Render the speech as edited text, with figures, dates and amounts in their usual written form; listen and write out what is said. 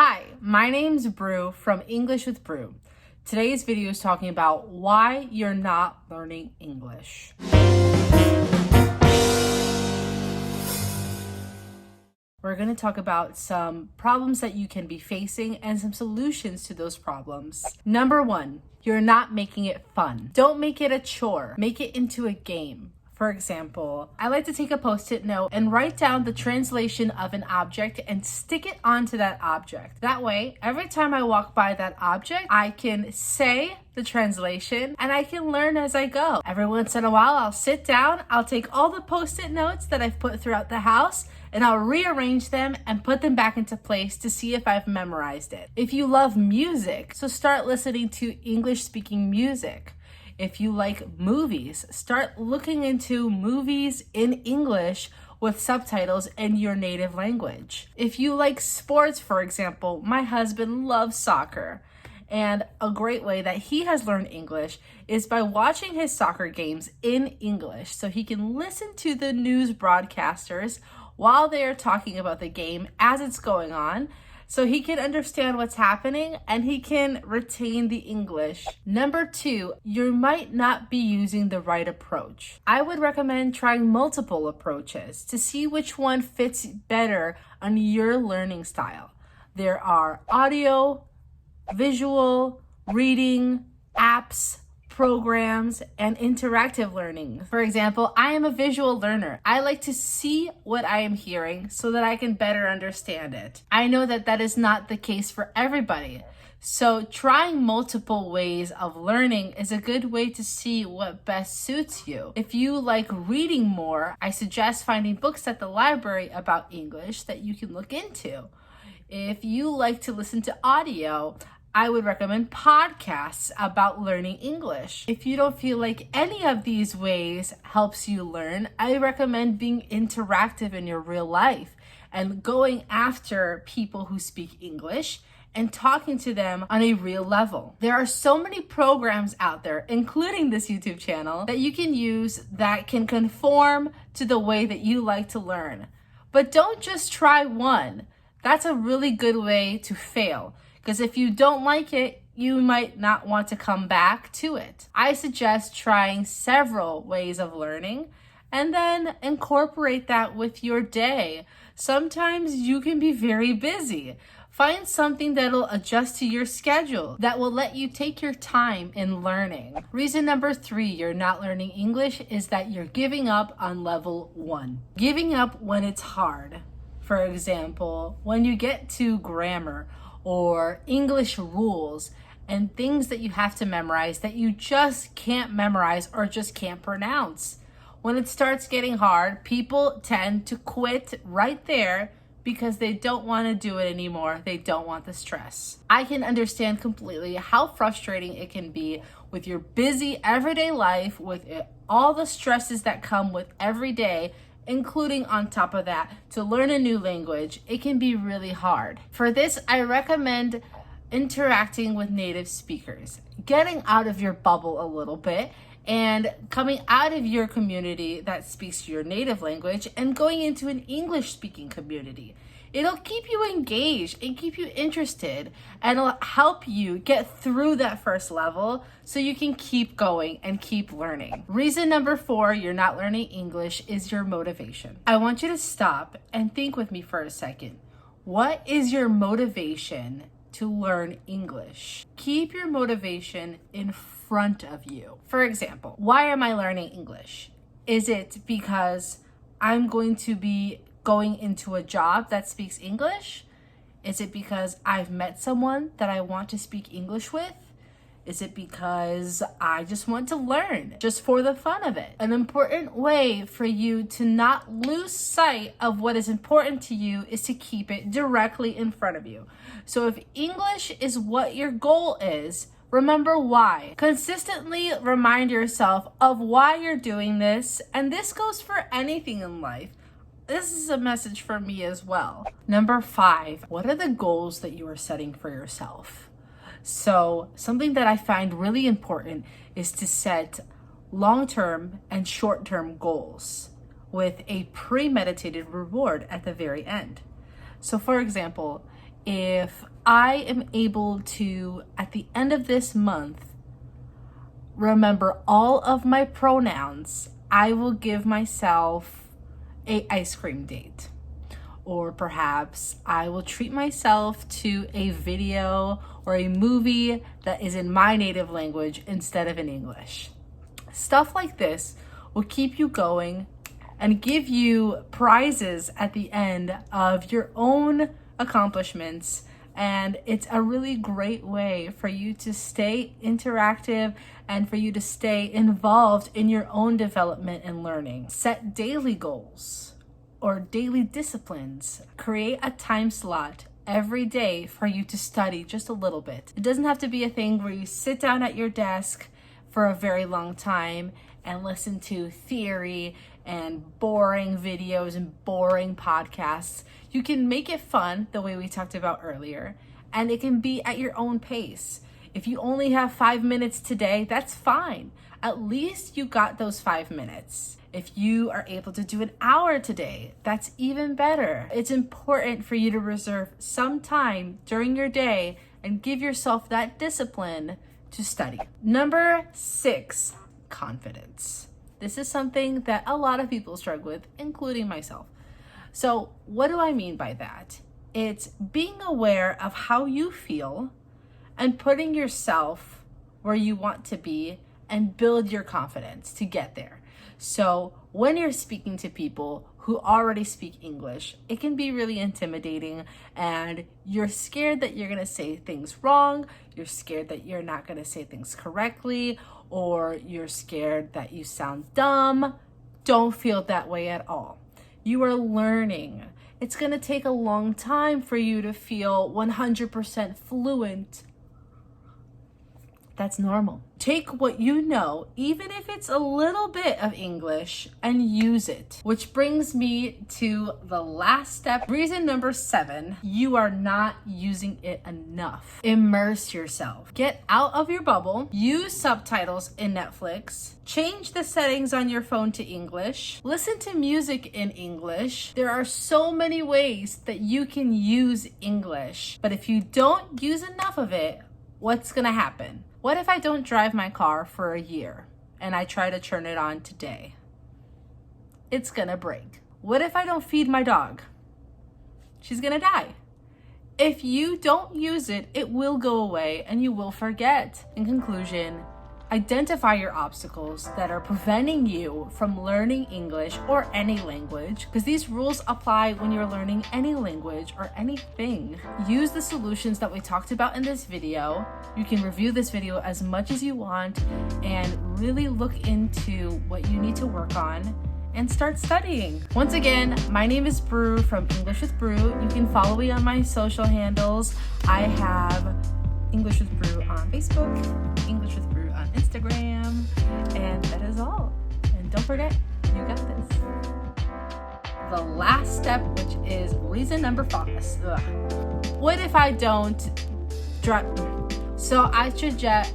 Hi, my name's Bru from English with Bru. Today's video is talking about why you're not learning English. We're going to talk about some problems that you can be facing and some solutions to those problems. Number one, you're not making it fun. Don't make it a chore. Make it into a game. For example, I like to take a post-it note and write down the translation of an object and stick it onto that object. That way, every time I walk by that object, I can say the translation and I can learn as I go. Every once in a while, I'll sit down, I'll take all the post-it notes that I've put throughout the house and I'll rearrange them and put them back into place to see if I've memorized it. If you love music, so start listening to English-speaking music. If you like movies, start looking into movies in English with subtitles in your native language. If you like sports, for example, my husband loves soccer. And a great way that he has learned English is by watching his soccer games in English so he can listen to the news broadcasters while they are talking about the game as it's going on, so he can understand what's happening and he can retain the English. Number two, you might not be using the right approach. I would recommend trying multiple approaches to see which one fits better on your learning style. There are audio, visual, reading, apps, programs, and interactive learning. For example, I am a visual learner. I like to see what I am hearing so that I can better understand it. I know that that is not the case for everybody. So trying multiple ways of learning is a good way to see what best suits you. If you like reading more, I suggest finding books at the library about English that you can look into. If you like to listen to audio, I would recommend podcasts about learning English. If you don't feel like any of these ways helps you learn, I recommend being interactive in your real life and going after people who speak English and talking to them on a real level. There are so many programs out there, including this YouTube channel, that you can use that can conform to the way that you like to learn. But don't just try one. That's a really good way to fail. Because if you don't like it, you might not want to come back to it. I suggest trying several ways of learning and then incorporate that with your day. Sometimes you can be very busy. Find something that'll adjust to your schedule, that will let you take your time in learning. Reason number three, you're not learning English is that you're giving up on level 1. Giving up when it's hard. For example, when you get to grammar or English rules and things that you have to memorize that you just can't memorize or just can't pronounce. When it starts getting hard, people tend to quit right there because they don't want to do it anymore. They don't want the stress. I can understand completely how frustrating it can be with your busy everyday life, with all the stresses that come with every day, including on top of that, to learn a new language. It can be really hard. For this, I recommend interacting with native speakers, getting out of your bubble a little bit and coming out of your community that speaks your native language and going into an English-speaking community. It'll keep you engaged and keep you interested, and it'll help you get through that first level so you can keep going and keep learning. Reason number 4, you're not learning English is your motivation. I want you to stop and think with me for a second. What is your motivation to learn English? Keep your motivation in front of you. For example, why am I learning English? Is it because I'm going to be going into a job that speaks English? Is it because I've met someone that I want to speak English with? Is it because I just want to learn, just for the fun of it? An important way for you to not lose sight of what is important to you is to keep it directly in front of you. So if English is what your goal is, remember why. Consistently remind yourself of why you're doing this, and this goes for anything in life. This is a message for me as well. Number 5, what are the goals that you are setting for yourself? So something that I find really important is to set long-term and short-term goals with a premeditated reward at the very end. So for example, if I am able to, at the end of this month, remember all of my pronouns, I will give myself an ice cream date. Or perhaps I will treat myself to a video or a movie that is in my native language instead of in English. Stuff like this will keep you going and give you prizes at the end of your own accomplishments. And it's a really great way for you to stay interactive and for you to stay involved in your own development and learning. Set daily goals or daily disciplines. Create a time slot every day for you to study just a little bit. It doesn't have to be a thing where you sit down at your desk for a very long time and listen to theory and boring videos and boring podcasts. You can make it fun the way we talked about earlier, and it can be at your own pace. If you only have 5 minutes today, that's fine. At least you got those 5 minutes. If you are able to do an hour today, that's even better. It's important for you to reserve some time during your day and give yourself that discipline to study. Number 6, confidence. This is something that a lot of people struggle with, including myself. So what do I mean by that? It's being aware of how you feel and putting yourself where you want to be and build your confidence to get there. So when you're speaking to people who already speak English, it can be really intimidating and you're scared that you're going to say things wrong. You're scared that you're not going to say things correctly, or you're scared that you sound dumb. Don't feel that way at all. You are learning. It's going to take a long time for you to feel 100% fluent. That's normal. Take what you know, even if it's a little bit of English, and use it. Which brings me to the last step. Reason number 7, you are not using it enough. Immerse yourself. Get out of your bubble. Use subtitles in Netflix. Change the settings on your phone to English. Listen to music in English. There are so many ways that you can use English. But if you don't use enough of it, what's gonna happen? What if I don't drive my car for a year and I try to turn it on today? It's gonna break. What if I don't feed my dog? She's gonna die. If you don't use it, it will go away and you will forget. In conclusion, identify your obstacles that are preventing you from learning English or any language, because these rules apply when you're learning any language or anything. Use the solutions that we talked about in this video. You can review this video as much as you want and really look into what you need to work on and start studying. Once again, my name is Bru from English with Bru. You can follow me on my social handles. I have English with Bru on Facebook, English with Bru on Instagram, and that is all. And don't forget, you got this. The last step, which is reason number 5. What if I don't drive? So I should just